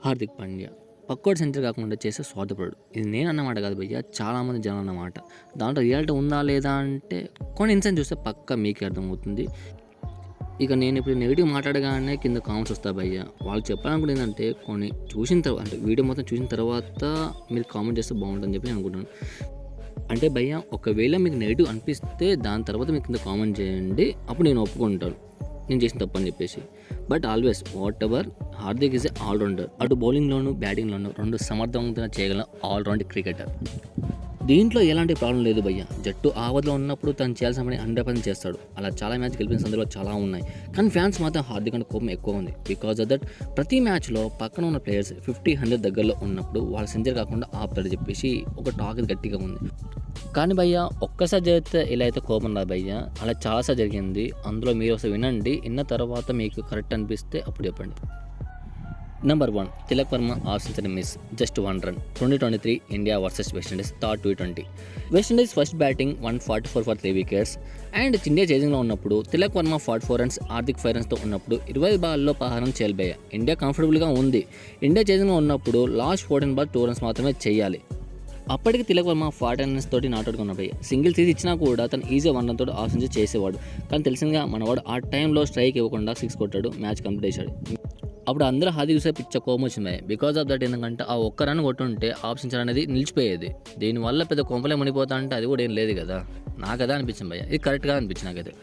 Hardik Pandya పక్కోటి century కాకుండా చేసే స్వార్థపరుడు. ఇది నేను అన్నమాట కాదు భయ్య, చాలామంది జనం అన్నమాట. దాంట్లో రియాలిటీ ఉందా లేదా అంటే కొన్ని ఇన్సిడెంట్ చూస్తే పక్కా మీకే అర్థమవుతుంది. ఇక నేను ఇప్పుడు నెగిటివ్ మాట్లాడగానే కింద కామెంట్స్ వస్తాయి భయ్య. వాళ్ళు చెప్పాలనుకుంటే ఏంటంటే కొన్ని చూసిన తర్వాత అంటే వీడియో మొత్తం చూసిన తర్వాత మీరు కామెంట్ చేస్తే బాగుంటుందని చెప్పి నేను అనుకుంటున్నాను. అంటే భయ్య ఒకవేళ మీకు నెగిటివ్ అనిపిస్తే దాని తర్వాత మీకు కింద కామెంట్ చేయండి, అప్పుడు నేను ఒప్పుకుంటాను నేను చేసిన తప్పు అని చెప్పేసి. But always whatever Hardik is a allrounder. అటు బౌలింగ్లోను బ్యాటింగ్లోను రెండు సమర్థవంతంగా చేయగల ఆల్రౌండ్ క్రికెటర్. దీంట్లో ఎలాంటి ప్రాబ్లం లేదు భయ్య. జట్టు ఆవదలో ఉన్నప్పుడు తను చేయాల్సిన పని 100% చేస్తాడు. అలా చాలా మ్యాచ్ గెలిపిన సందర్భాలు చాలా ఉన్నాయి. కానీ ఫ్యాన్స్ మాత్రం హార్దిక్ అంటే కోపం ఎక్కువ ఉంది. బికాజ్ ఆఫ్ దట్ ప్రతి మ్యాచ్లో పక్కన ఉన్న ప్లేయర్స్ 50-100 దగ్గరలో ఉన్నప్పుడు వాళ్ళ సెంచరీ కాకుండా ఆపుతాడు చెప్పేసి ఒక టాక్ గట్టిగా ఉంది. కానీ భయ్య ఒక్కసారి జరిగితే ఇలా అయితే కోపం రాదు భయ్య, అలా చాలాసార్లు జరిగింది. అందులో మీరు ఒకసారి వినండి, విన్న తర్వాత మీకు కరెక్ట్ అనిపిస్తే అప్పుడు చెప్పండి. Number 1, Tilak Varma half century miss, just 1 run. 2023 India versus West Indies third T20. West Indies first batting 144 for 3 wickets and India చేజింగ్లో ఉన్నప్పుడు తిలక్ వర్మ 44 రన్స్, హార్దిక్ 5 రన్స్తో ఉన్నప్పుడు 20 బాల్లో 16 రన్స్ చేయాలి భయ్య. ఇండియా కంఫర్టబుల్గా ఉంది. ఇండియా చేజింగ్లో ఉన్నప్పుడు లాస్ట్ 14 బాల్ 2 రన్స్ మాత్రమే చేయాలి. అప్పటికి తిలక్ వర్మ 40 రన్స్ తోటి నాట్అవుట్గా ఉన్నప్పుడు సింగిల్ తీసి ఇచ్చినా కూడా తను ఈజీ 1 రన్ తోటి హాఫ్ సెంచరీ చేసేవాడు. కానీ తెలిసిందిగా మనవాడు ఆ టైంలో స్ట్రైక్ ఇవ్వకుండా 6 కొట్టాడు, మ్యాచ్ కంప్లీట్ చేశాడు. అప్పుడు అందరూ హార్దిక్ చూసే పిచ్చ కోపం వచ్చింది. బికాజ్ ఆఫ్ దట్ ఎందుకంటే ఆ ఒక్క రన్ కొట్టుంటే హాఫ్ సెంచరీ అనేది నిలిచిపోయేది. దీనివల్ల పెద్ద కొంపలే మునిపోతా అంటే అది కూడా ఏం లేదు కదా. నాకు అదే అనిపించింది భయ్య, ఇది కరెక్ట్గా అనిపించింది నాకైతే.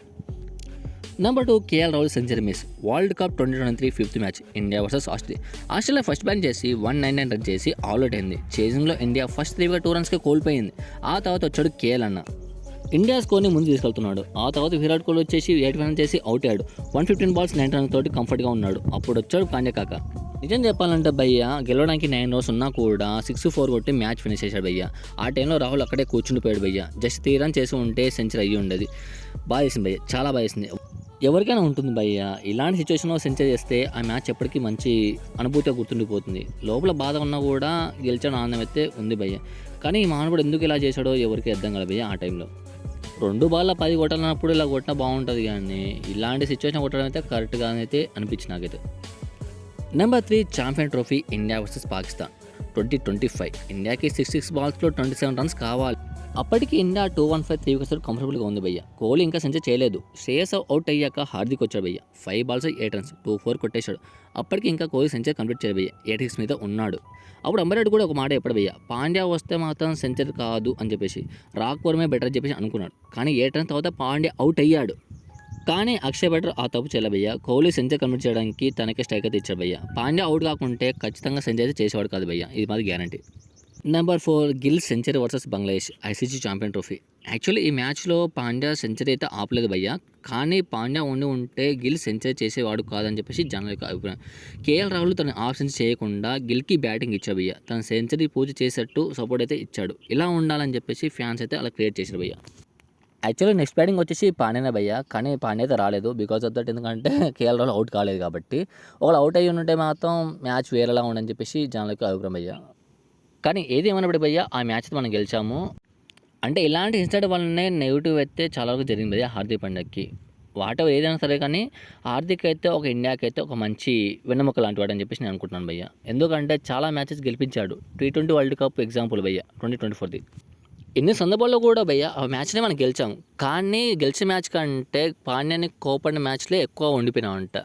Number 2, KL Rahul century miss, world cup 2023 5th match India versus Australia. Australia first ban చేసి 199 రన్ చేసి ఆల్అౌట్ అయింది. చేజింగ్లో ఇండియా ఫస్ట్ 3 వికెట్ 2 రన్స్కే కోల్పోయింది. ఆ తర్వాత వచ్చాడు కేఎల్ అన్న, ఇండియా స్కోర్ని ముందు తీసుకెళ్తున్నాడు. ఆ తర్వాత విరాట్ కోహ్లీ వచ్చేసి 8 రన్ చేసి అవుట్ అయ్యాడు. 115 బాల్స్ 9 రన్స్ తోటి కంఫర్ట్గా ఉన్నాడు. అప్పుడు వచ్చాడు పాండ్యా కాక. నిజం చెప్పాలంటే భయ్య గెలవడానికి 9 ఓవర్స్ ఉన్నా కూడా 6-4 కొట్టి మ్యాచ్ ఫినిష్ చేశాడు భయ్య. ఆ టైంలో రాహుల్ అక్కడే కూర్చుండిపోయాడు భయ్య. జస్ట్ 3 రన్ చేసి ఉంటే సెంచరీ అయ్యి ఉండేది. బాగా చేసింది భయ్య, చాలా బాగా చేసింది. ఎవరికైనా ఉంటుంది భయ్య, ఇలాంటి సిచ్యువేషన్లో సెంచరీ చేస్తే ఆ మ్యాచ్ ఎప్పటికీ మంచి అనుభూతిగా గుర్తుండిపోతుంది. లోపల బాధ ఉన్నా కూడా గెలిచిన ఆనందం అయితే ఉంది భయ్య. కానీ ఈ మానవుడు ఎందుకు ఇలా చేశాడో ఎవరికి అర్థం కాదు భయ్య. ఆ టైంలో 2 బాల్ 10 కొట్టాలన్నప్పుడు ఇలా కొట్టినా బాగుంటుంది, కానీ ఇలాంటి సిచ్యువేషన్ కొట్టడం అయితే కరెక్ట్గా అయితే అనిపించింది నాకైతే. Number 3, champion trophy India versus Pakistan 2025. ఇండియాకి 66 బాల్స్లో 27 రన్స్ కావాలి. అప్పటికి ఇండియా 215 3 వికెట్స్ కంఫర్టబుల్గా ఉంది భయ్య. కోహ్లీ ఇంకా సెంచరీ చేయలేదు. శ్రేయస్ అవుట్ అయ్యాక హార్దిక్ వచ్చాడు భయ్య. 5 బాల్స్ 8 రన్స్ 2-4 కొట్టేశాడు. అప్పటికి ఇంకా కోహ్లీ సెంచరీ కంప్లీట్ చేయడు భయ్య. 86 మీద ఉన్నాడు. అప్పుడు అంబరెడ్డి కూడా ఒక మాట చెప్పాడు భయ్య, పాండ్యా వస్తే మాత్రం సెంచరీ కాదు అని చెప్పేసి, రాక్పూరమే బెటర్ అని చెప్పేసి అనుకున్నాడు. కానీ 8 రన్స్ తర్వాత పాండ్యా అవుట్ అయ్యాడు. కానీ అక్షయ్ బెటర్ ఆ తప్పు చేయలే భయ్య. కోహ్లీ సెంచరీ కంప్లీట్ చేయడానికి తనకే స్ట్రైక్ అయితే ఇచ్చాడు భయ్య. పాండ్యా అవుట్ కాకుంటే ఖచ్చితంగా సెంచరీ అయితే చేసేవాడు కాదు భయ్య, ఇది మాది guarantee. Number 4, Gill century versus Bangladesh ICC champion trophy. Actually ఈ మ్యాచ్లో పాండ్యా సెంచరీ అయితే ఆపలేదు భయ్య. కానీ పాండ్యా ఉంటే గిల్ సెంచరీ చేసేవాడు కాదని చెప్పేసి జనాల యొక్క అభిప్రాయం. కేఎల్ రాహుల్ తన హాఫ్ సెంచరీ చేయకుండా గిల్కి బ్యాటింగ్ ఇచ్చాడు భయ్య. తన సెంచరీ పూజ చేసేట్టు సపోర్ట్ అయితే ఇచ్చాడు. ఇలా ఉండాలని చెప్పేసి ఫ్యాన్స్ అయితే అలా క్రియేట్ చేశారు భయ్య. యాక్చువల్లీ నెక్స్ట్ బ్యాటింగ్ వచ్చేసి పాండ్యానే భయ్య. కానీ పాండ్యా అయితే రాలేదు బికాజ్ ఆఫ్ దట్, ఎందుకంటే కేఎల్ రాహుల్ అవుట్ కాలేదు కాబట్టి. ఒకవేళ అవుట్ అయ్యి ఉంటే మాత్రం మ్యాచ్ వేరేలా ఉండని చెప్పేసి జనాల యొక్క అభిప్రాయం భయ్య. కానీ ఏది ఏమన్నప్పుడు భయ్య ఆ మ్యాచ్ మనం గెలిచాము. అంటే ఇలాంటి ఇన్సిడెంట్ వల్లనే నెగిటివ్ అయితే చాలా వరకు జరిగింది భయ్య హార్దిక్ పాండ్యాకి. వాటెవర్ ఏదైనా సరే కానీ హార్దిక్ అయితే ఒక ఇండియాకి అయితే ఒక మంచి వెన్నెముక లాంటి వాడు అని చెప్పేసి నేను అనుకుంటున్నాను భయ్య. ఎందుకంటే చాలా మ్యాచెస్ గెలిపించాడు. T20 వరల్డ్ కప్ ఎగ్జాంపుల్ భయ్య 2024. ఎన్ని సందర్భాల్లో కూడా భయ్య ఆ మ్యాచ్నే మనం గెలిచాము. కానీ గెలిచే మ్యాచ్ కంటే పాండ్యాని కోపడిన మ్యాచ్లే ఎక్కువ ఉండిపోయినామంట.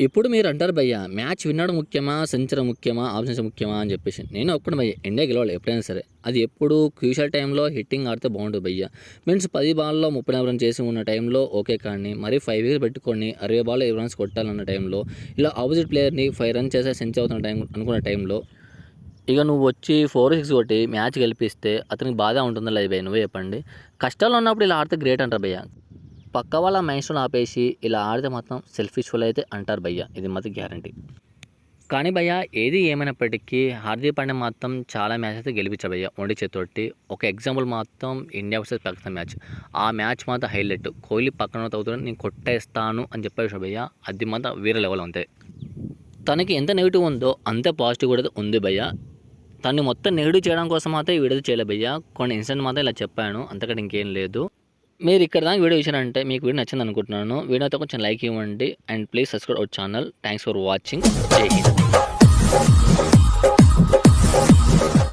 ఇప్పుడు మీరు అంటారు భయ్య మ్యాచ్ విన్నడం ముఖ్యమా, సెంచరీ ముఖ్యమా, హాఫ్ సెంచరీ ముఖ్యమా అని చెప్పేసి. నేను ఒక్కడు భయ్య, ఇండియా గెలవాలి ఎప్పుడైనా సరే. అది ఎప్పుడు క్రూషియల్ టైంలో హిట్టింగ్ ఆడితే బాగుంటుంది భయ్య. మీన్స్ 10 బాల్లో 30 రన్ చేసి ఉన్న టైంలో ఓకే, కానీ మరి 5 వికెట్ పెట్టుకొని 60 బాల్లో 20 రన్స్ కొట్టాలన్న టైంలో, ఇలా ఆపోజిట్ ప్లేయర్ని 5 రన్ చేసే సెంచరీ అవుతున్న టైం అనుకున్న టైంలో ఇక నువ్వు వచ్చి 4-6 కొట్టి మ్యాచ్ గెలిపిస్తే అతనికి బాధ ఉంటుందా లేదు భయ్య, నువ్వే చెప్పండి. కష్టాలు ఉన్నప్పుడు ఇలా ఆడితే గ్రేట్ అంటారు భయ్య. పక్క వాళ్ళ మైండ్స్లో ఆపేసి ఇలా ఆడితే మాత్రం సెల్ఫిష్ ఫుల్ అయితే అంటారు భయ్య, ఇది మాత్రం గ్యారంటీ. కానీ భయ్య ఏది ఏమైనప్పటికీ హార్దిక్ పాండ్యా మాత్రం చాలా మ్యాచ్ అయితే గెలిపించాడు భయ్య ఒంటి చేతోటి. ఒక ఎగ్జాంపుల్ మాత్రం ఇండియా వర్సెస్ పాకిస్తాన్ మ్యాచ్. ఆ మ్యాచ్ మాత్రం హైలైట్. కోహ్లీ పక్కన అవుతుంది నేను కొట్టేస్తాను అని చెప్పేసి భయ్య, అది మాత్రం వేరే లెవెల్ అంతే. తనకి ఎంత నెగిటివ్ ఉందో అంతే పాజిటివ్ కూడా ఉంది భయ్య. తను మొత్తం నెగిటివ్ చేయడం కోసం మాత్రం ఈ వీడియో చేయలే భయ్య. కొన్ని ఇన్సిడెంట్ మాత్రం ఇలా చెప్పాను, అంతకంటే ఇంకేం లేదు. మీరు ఇక్కడ దాకా వీడియో చూసారంటే మీకు వీడియో నచ్చింది అనుకుంటున్నాను. వీడియోతో కొంచెం లైక్ ఇవ్వండి and please subscribe our channel. Thanks for watching. జై హింద్.